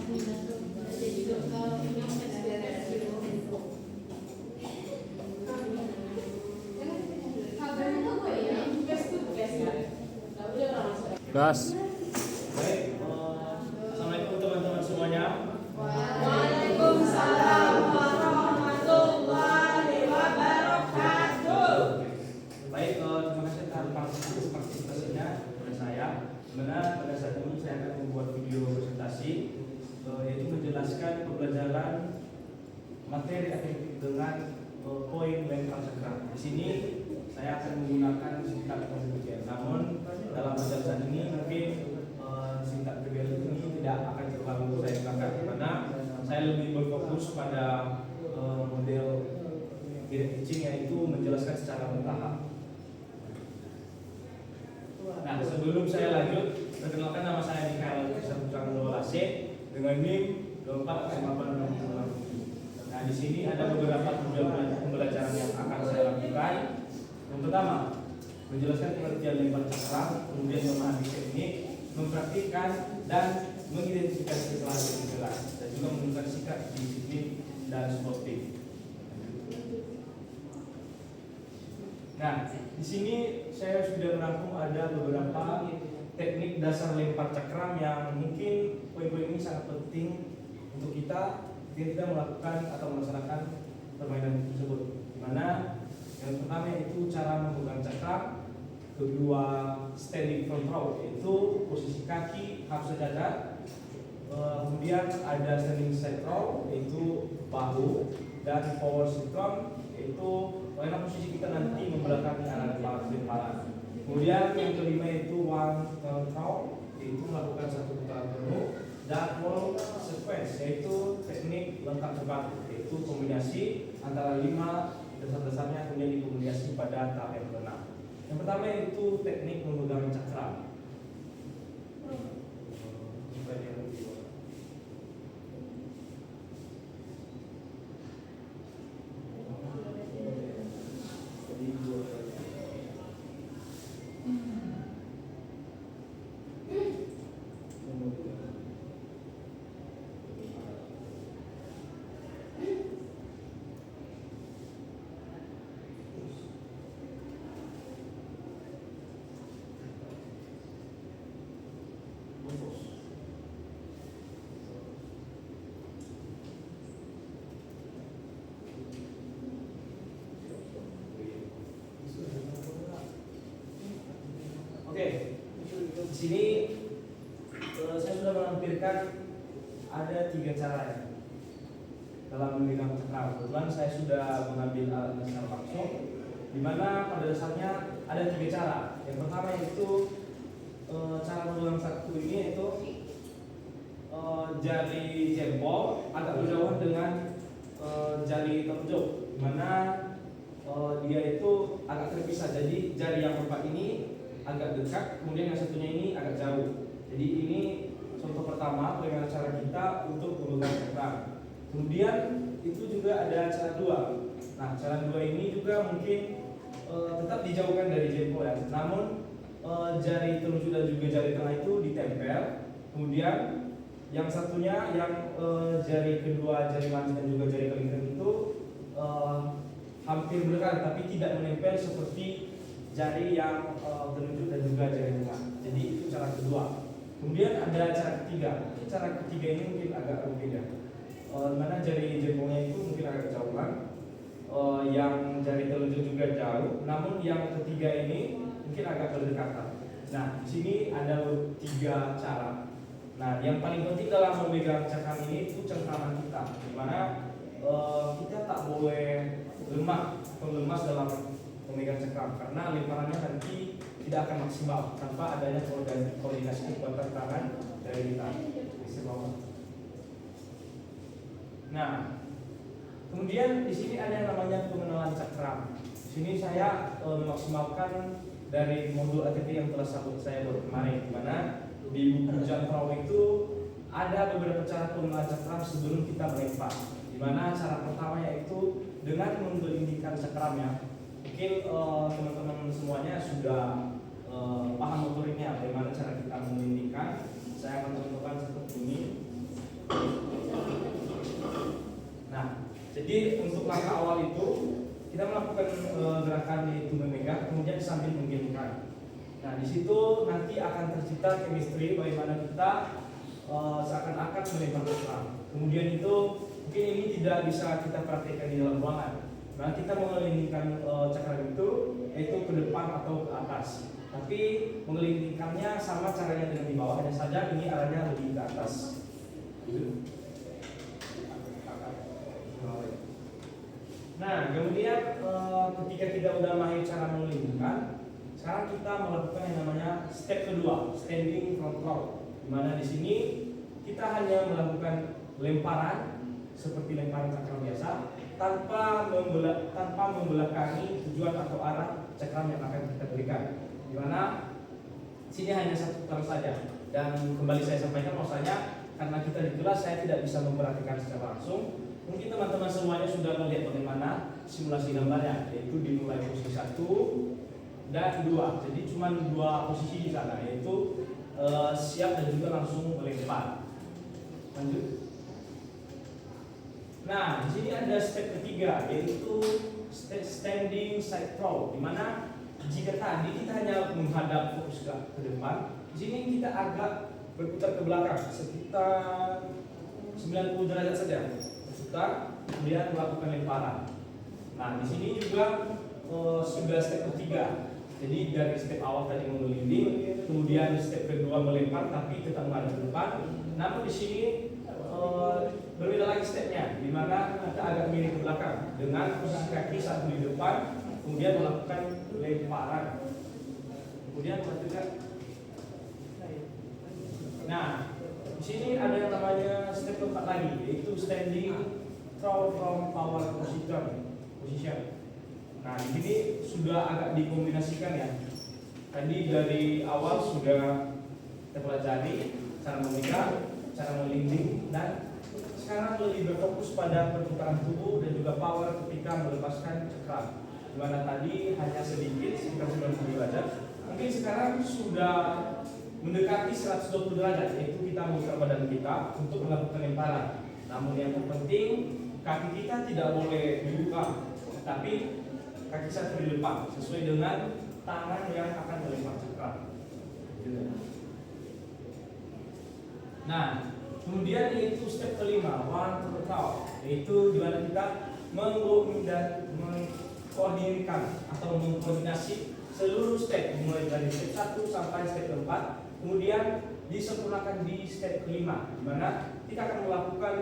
Gas. Baik, assalamualaikum teman-teman semuanya. Waalaikumsalam warahmatullahi wabarakatuh. Baik, terima kasih atas partisipasinya kepada saya. Dimana pada saat ini saya akan membuat video presentasi, yaitu menjelaskan pembelajaran materi akademik dengan poin lempar cakram. Di sini saya akan menggunakan singkat PBL. Namun dalam penjelasan ini mungkin singkat PBL ini tidak akan terlalu saya gunakan karena saya lebih berfokus pada model direct teaching, yaitu menjelaskan secara bertahap. Nah, sebelum saya lanjut, perkenalkan nama saya Mikael Putra AC dengan NIM 245867. Nah, di sini ada beberapa tujuan pembelajaran yang akan saya lakukan. Yang pertama, menjelaskan pengertian lempar cakram, kemudian memahami teknik, mempraktikkan dan mengidentifikasi kesalahan yang jelas, dan juga menunjukkan sikap disiplin dan sportif. Nah, di sini saya sudah merangkum ada beberapa teknik dasar lempar cakram yang mungkin poin-poin ini sangat penting untuk kita ketika melakukan atau melaksanakan permainan tersebut. Di mana yang pertama yaitu cara memegang cakram, kedua standing front row yaitu posisi kaki harus sejajar, kemudian ada standing side row yaitu bahu, dan forward synchrone yaitu bagaimana posisi kita nanti membelakangi arah lemparan. Kemudian yang kelima itu one turn row yaitu melakukan satu putaran penuh, dan wall sequence yaitu teknik lengkap cepat yaitu kombinasi antara 5 dasar-dasarnya kemudian dikombinasi pada tahap yang ke-6. Yang pertama yaitu teknik memegang cakram. Oke, di sini saya sudah menampilkan ada 3 cara ya dalam memegang cakram. Kebetulan saya sudah mengambil alatnya secara langsung, di mana pada dasarnya ada 3 cara. Yang pertama yaitu cara memegang satu ini yaitu jari jempol agak berjauhan dengan jari telunjuk, di mana dia itu agak terpisah. Jadi jari yang keempat ini agak dekat, kemudian yang satunya ini agak jauh. Jadi ini contoh pertama bagaimana cara kita untuk memegang cakram. Kemudian itu juga ada cara 2. Nah, cara 2 ini juga mungkin tetap dijauhkan dari jempol ya. Namun jari telunjuk dan juga jari tengah itu ditempel. Kemudian yang satunya yang jari kedua, jari manis dan juga jari kelingking itu hampir berdekatan tapi tidak menempel seperti jari yang telunjuk dan juga jari tengah. Jadi itu cara kedua. Kemudian ada cara ketiga. Cara ketiga ini mungkin agak berbeda. Mana jari jempolnya itu mungkin agak jauhan, yang jari telunjuk juga jauh. Namun yang ketiga ini mungkin agak berdekatan. Nah, di sini ada 3 cara. Nah, yang paling penting dalam memegang cakram ini itu cengkraman kita, di mana kita tak boleh lemah atau lemas dalam memegang cakram karena lemparannya nanti tidak akan maksimal tanpa adanya koordinasi kekuatan tangan dari kita. Nah, kemudian di sini ada yang namanya pengenalan cakram. Di sini saya memaksimalkan dari modul ATT yang telah saya buat kemarin, di mana di buku Jantrau itu ada beberapa cara pengenalan cakram sebelum kita melempar. Di mana cara pertama yaitu dengan menggelindingkan cakramnya. Mungkin teman-teman semuanya sudah paham motoriknya bagaimana cara kita menggelindingkan. Saya akan contohkan seperti ini. Jadi untuk langkah awal itu kita melakukan gerakan yaitu memegang, kemudian sambil menggelingkan. Nah di situ nanti akan tercipta chemistry bagaimana kita seakan-akan melempar cakram. Kemudian itu mungkin ini tidak bisa kita praktekkan di dalam ruangan. Nah kita mengelilingkan cakram itu yaitu ke depan atau ke atas. Tapi mengelilingkannya sama caranya dengan di bawah, hanya saja ini arahnya lebih ke atas. Nah, kemudian ketika kita udah mahir cara mengelilingkan, sekarang kita melakukan yang namanya step kedua, standing front throw. Di mana di sini kita hanya melakukan lemparan seperti lemparan cakram biasa, tanpa membelakangi tujuan atau arah cakram yang akan kita berikan. Di mana sini hanya satu putaran saja. Dan kembali saya sampaikan bahwasanya karena kita di kelas saya tidak bisa memperhatikan secara langsung. Mungkin teman-teman semuanya sudah melihat bagaimana simulasi gambarnya, yaitu dimulai posisi 1 dan 2. Jadi cuma 2 posisi di sana, yaitu siap dan juga langsung melempar. Lanjut. Nah, di sini ada step ketiga, yaitu standing side throw, di mana jika tadi kita hanya menghadap fokus ke depan, di sini kita agak berputar ke belakang sekitar 90 derajat saja. Berputar, kemudian melakukan lemparan. Nah, di sini juga sudah step ketiga. Jadi dari step awal tadi mengeliling, kemudian step kedua melempar tapi tetap menghadap ke depan. Namun di sini berbeda lagi stepnya, di mana kita agak miring ke belakang dengan posisi kaki satu di depan, kemudian melakukan lemparan. Kemudian melanjutkan. Nah, di sini ada yang namanya step keempat lagi, yaitu standing throw from power position. Nah, di sini sudah agak dikombinasikan ya. Tadi dari awal sudah kita pelajari cara memegang, cara melinding, dan sekarang lebih berfokus pada perputaran tubuh dan juga power ketika melepaskan cakram. Di mana tadi hanya sedikit sekitar 90 derajat. Mungkin sekarang sudah mendekati 120 derajat, yaitu kita memutar badan kita untuk melakukan lemparan. Namun yang terpenting kaki kita tidak boleh dibuka, tapi kaki satu di depan sesuai dengan tangan yang akan melempar cakram. Nah, kemudian yaitu step kelima, one to the top, yaitu di mana kita mengkoordinasikan atau mengkoordinasi seluruh step mulai dari step 1 sampai step 4. Kemudian disempurnakan di step kelima, di mana kita akan melakukan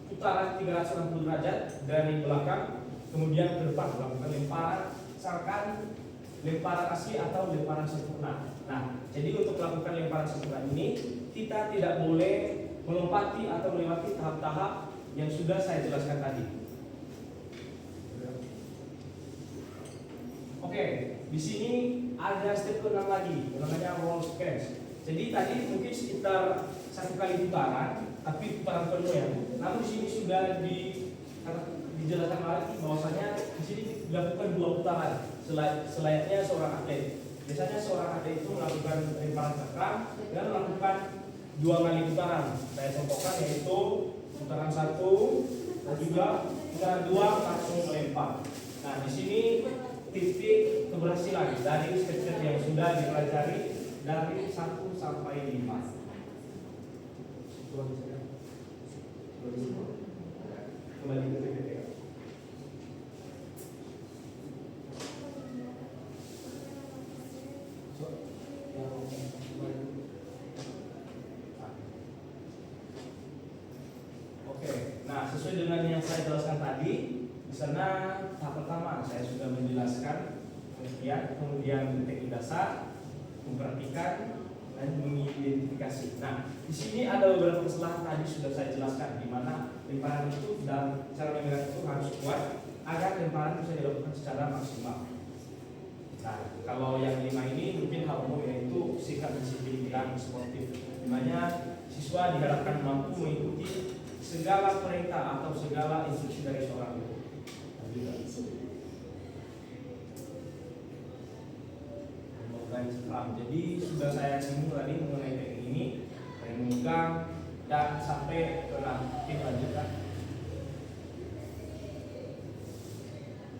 putaran 360 derajat dari belakang kemudian ke depan, melakukan lemparan, misalkan lemparan asli atau lemparan sempurna. Nah, jadi untuk melakukan lemparan sempurna ini kita tidak boleh melompati atau melewati tahap-tahap yang sudah saya jelaskan tadi. Oke, di sini ada step ke-6 lagi, namanya roll space. Jadi tadi mungkin sekitar 1 kali putaran, tapi putaran penuh ya. Namun di sini sudah dijelaskan lagi bahwasanya di sini dilakukan 2 putaran selayaknya seorang atlet. Biasanya seorang atlet itu melakukan lemparan cakram dan melakukan 2 kali putaran. Saya contohkan yaitu putaran 1 dan juga putaran 2 langsung melempar. Nah, di sini titik keberhasilan dari step-step yang sudah dipelajari dari 1 sampai 5. Kembali ke PPT. Oke, nah sesuai dengan yang saya jelaskan tadi, di sana tahap pertama saya sudah menjelaskan kemudian teknik dasar, memperhatikan dan mengidentifikasi. Nah, di sini ada beberapa kesalahan tadi sudah saya jelaskan, di mana lemparan itu dan cara memegang itu harus kuat agar lemparan bisa dilakukan secara maksimal. Nah, kalau yang 5 ini mungkin hal umum, yaitu sikap disiplin dan sportif, di mana siswa diharapkan mampu mengikuti segala perintah atau segala instruksi dari seorang guru. Jadi sudah saya singgung tadi mengenai teknik ini, memegang dan sampai ke lanjutkan.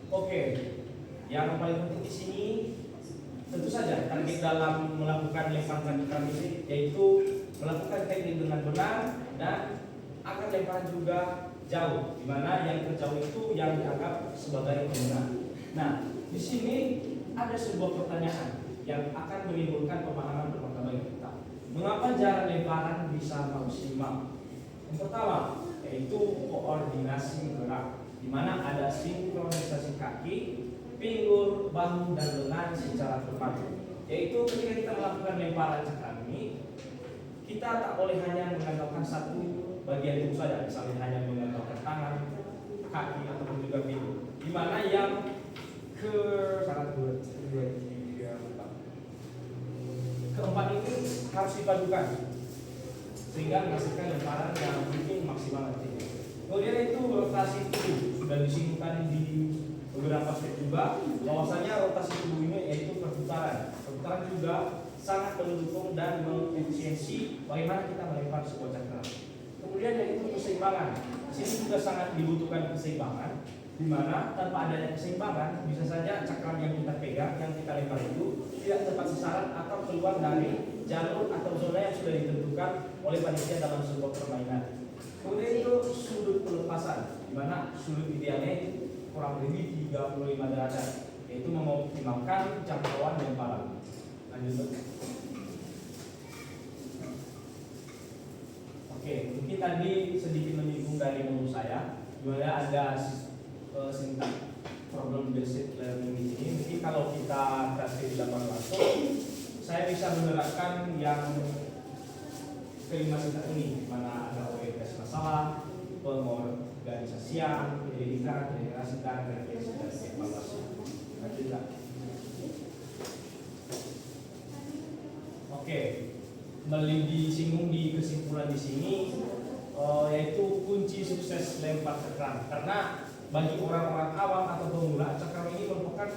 Oke, yang paling penting di sini tentu saja target dalam melakukan lempar cakram ini yaitu melakukan teknik dengan benar dan akan lemparan juga jauh, di mana yang terjauh itu yang dianggap sebagai benar. Nah, di sini ada sebuah pertanyaan yang akan menimbulkan pemahaman pertama bagi kita. Mengapa jarak lemparan bisa maksimal? Yang pertama yaitu koordinasi gerak, di mana ada sinkronisasi kaki, pinggul, bahu, dan lengan secara terpadu. Yaitu ketika kita melakukan lemparan cakram ini, kita tak boleh hanya mengandalkan satu bagian tubuh saja, misalnya hanya mengandalkan tangan, kaki, ataupun juga pinggul. Di mana yang keempat ini harus dipadukan sehingga menghasilkan lemparan yang mungkin maksimal nanti. Kemudian itu rotasi tubuh sudah disinggung tadi di beberapa step juga, bahwasanya rotasi tubuh ini yaitu perputaran. Perputaran juga sangat mendukung dan mengefisiensi bagaimana kita melempar sebuah cakram. Kemudian yaitu keseimbangan. Di sini juga sangat dibutuhkan keseimbangan, di mana tanpa adanya keseimbangan bisa saja cakram yang kita pegang, yang kita lempar itu tidak tepat sasaran atau keluar dari jalur atau zona yang sudah ditentukan oleh panitia dalam sebuah permainan. Kemudian itu sudut pelepasan, di mana sudut idealnya itu kurang lebih 35 derajat, yaitu mengoptimalkan jangkauan lemparan. Lanjut. Oke, mungkin tadi sedikit menyinggung dari menurut saya, dimana ada sintak problem based learning di sini. Mungkin kalau kita kasih lapangan langsung, saya bisa menerapkan yang kelima sintak ini, mana ada orientasi masalah, pengorganisasian, pendidikan, generasi dan refleksi dan evaluasi. Lanjutkan. Oke, kembali disinggung di kesimpulan di sini, yaitu kunci sukses lempar cakram. Karena bagi orang-orang awam atau pemula, cakram ini merupakan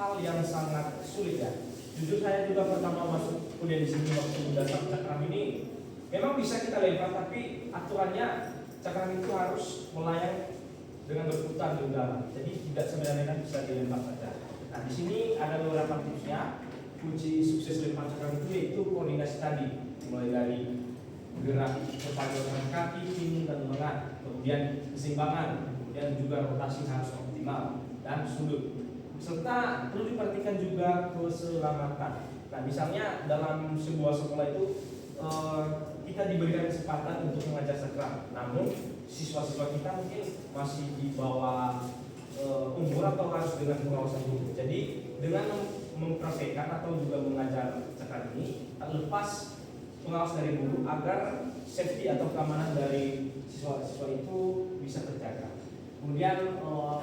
hal yang sangat sulit ya. Jujur saya juga pertama masuk kuliah di sini waktu dasar cakram ini, memang bisa kita lempar, tapi aturannya cakram itu harus melayang dengan berputar di udara. Jadi tidak sembarangan bisa dilempar saja. Nah, di sini ada beberapa tipsnya. Kunci sukses lempar cakram itu yaitu koordinasi tadi, mulai dari gerak perpaduan kaki, pinggul, dan lengan, kemudian keseimbangan, kemudian juga rotasi harus optimal dan sudut. Serta perlu diperhatikan juga keselamatan. Nah, misalnya dalam sebuah sekolah itu kita diberikan kesempatan untuk mengajar cakram, namun siswa-siswa kita mungkin masih di bawah umur atau harus dengan pengawasan guru. Jadi dengan mempraktekkan atau juga mengajar cakram ini, tak lepas pengawas dari guru agar safety atau keamanan dari siswa-siswa itu bisa terjaga. Kemudian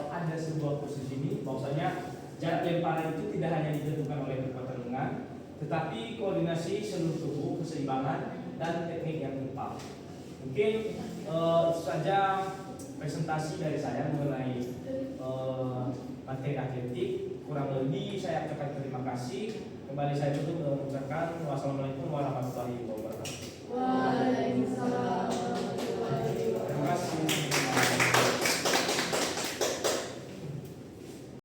ada sebuah kursus ini, bahwasanya jarak lemparan itu tidak hanya ditentukan oleh kekuatan lengan, tetapi koordinasi seluruh tubuh, keseimbangan, dan teknik yang tepat. Mungkin itu saja presentasi dari saya mengenai materi atletik. Kurang lebih saya ucapkan terima kasih. Kembali saya tutup mengucapkan wassalamualaikum warahmatullahi wabarakatuh. Waalaikumsalam.